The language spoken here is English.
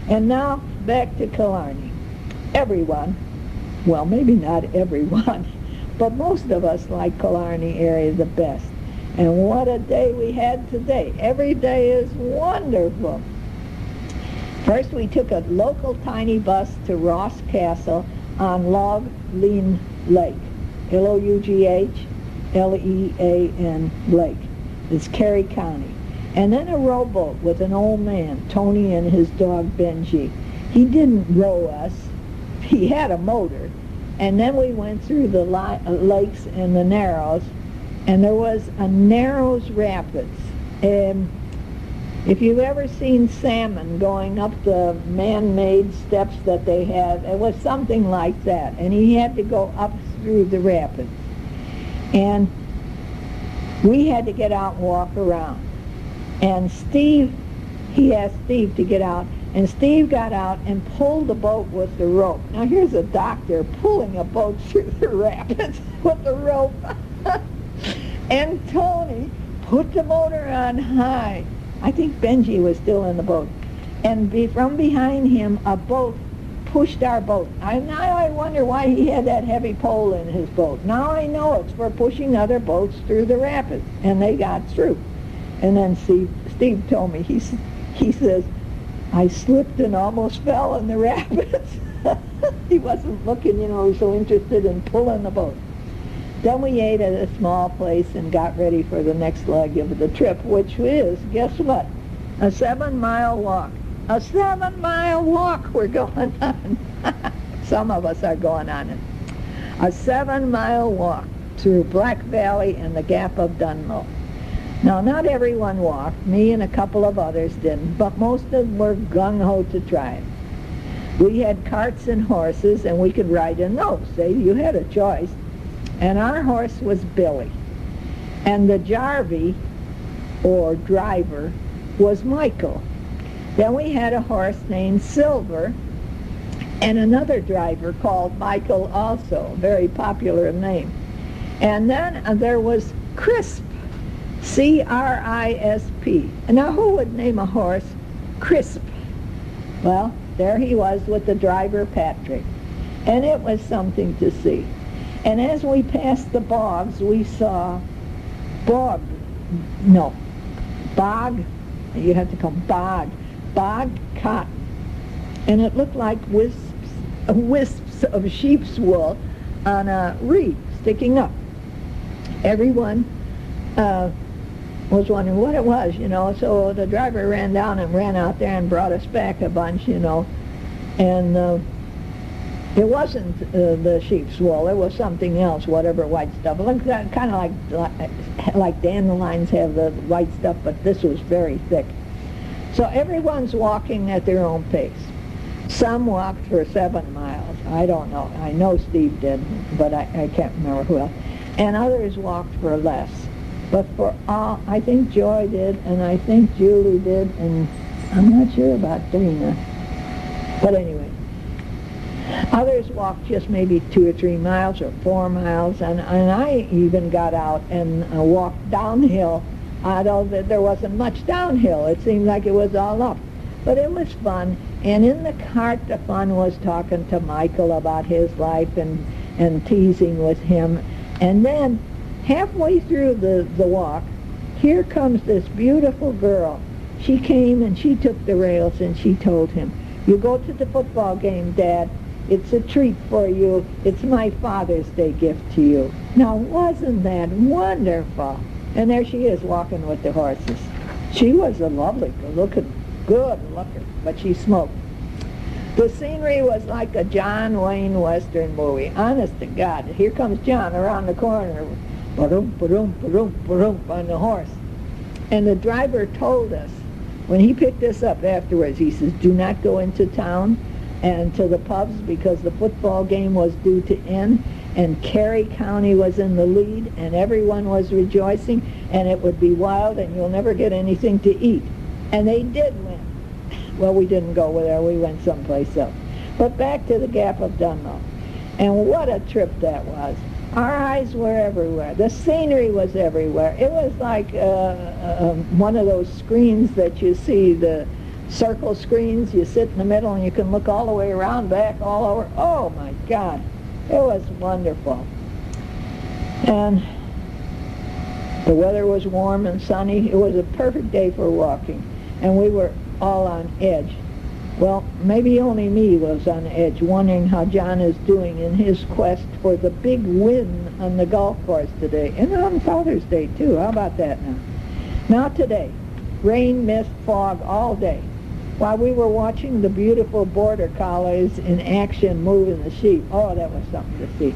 And now back to Killarney. Everyone, well, maybe not everyone, but most of us like Killarney area the best. And what a day we had today. Every day is wonderful. First, we took a local tiny bus to Ross Castle on Loughlin Lake, Loughllean Lake. It's Kerry County. And then a rowboat with an old man, Tony, and his dog Benji. He didn't row us. He had a motor. And then we went through the lakes and the Narrows, and there was a Narrows Rapids. And if you've ever seen salmon going up the man-made steps that they have, it was something like that. And he had to go up through the rapids. And we had to get out and walk around. And he asked Steve to get out, and Steve got out and pulled the boat with the rope. Now here's a doctor pulling a boat through the rapids with the rope. And Tony put the motor on high. I think Benji was still in the boat. And from behind him, a boat pushed our boat. Now I wonder why he had that heavy pole in his boat. Now I know it's for pushing other boats through the rapids. And they got through. And then Steve told me, he says, I slipped and almost fell in the rapids. He wasn't looking, he was so interested in pulling the boat. Then we ate at a small place and got ready for the next leg of the trip, which is, guess what? A 7-mile walk. A 7-mile walk we're going on. Some of us are going on it. A 7-mile walk through Black Valley and the Gap of Dunlo. Now, not everyone walked. Me and a couple of others didn't, but most of them were gung-ho to try it. We had carts and horses, and we could ride in those. See, you had a choice. And our horse was Billy. And the Jarvie, or driver, was Michael. Then we had a horse named Silver, and another driver called Michael also, very popular name. And then there was Crisp, C-R-I-S-P. Now who would name a horse Crisp? Well, there he was with the driver Patrick. And it was something to see. And as we passed the bogs, we saw bog, you have to come bog cotton. And it looked like wisps of sheep's wool on a reed sticking up. Everyone was wondering what it was, so the driver ran down and ran out there and brought us back a bunch, and it wasn't the sheep's wool, it was something else, whatever white stuff. It looked kind of like dandelions have the white stuff, but this was very thick. So everyone's walking at their own pace. Some walked for 7 miles. I don't know. I know Steve did, but I can't remember who else. And others walked for less. But for all, I think Joy did, and I think Julie did, and I'm not sure about Dana. But anyway, others walked just maybe 2 or 3 miles or 4 miles, and I even got out and walked downhill, although there wasn't much downhill. It seemed like it was all up. But it was fun, and in the cart the fun was talking to Michael about his life and teasing with him. And then halfway through the walk, here comes this beautiful girl. She came and she took the rails and she told him, "You go to the football game, Dad. It's a treat for you. It's my Father's Day gift to you." Now, wasn't that wonderful? And there she is walking with the horses. She was a lovely, good looker, but she smoked. The scenery was like a John Wayne Western movie. Honest to God, here comes John around the corner, ba-dum, ba-dum, ba-dum, ba-dum, on the horse. And the driver told us, when he picked us up afterwards, he says, "Do not go into town and to the pubs because the football game was due to end, and Kerry County was in the lead, and everyone was rejoicing, and it would be wild, and you'll never get anything to eat." And they did win. Well, we didn't go there. We went someplace else. But back to the Gap of Dunlo. And what a trip that was. Our eyes were everywhere. The scenery was everywhere. It was like one of those screens that you see, the circle screens. You sit in the middle and you can look all the way around, back, all over. Oh my God, it was wonderful. And the weather was warm and sunny. It was a perfect day for walking, and we were all on edge. Well, maybe only me was on edge, wondering how John is doing in his quest for the big win on the golf course today, and on Father's Day too. How about that now? Now today, rain, mist, fog all day, while we were watching the beautiful border collies in action moving the sheep. Oh, that was something to see.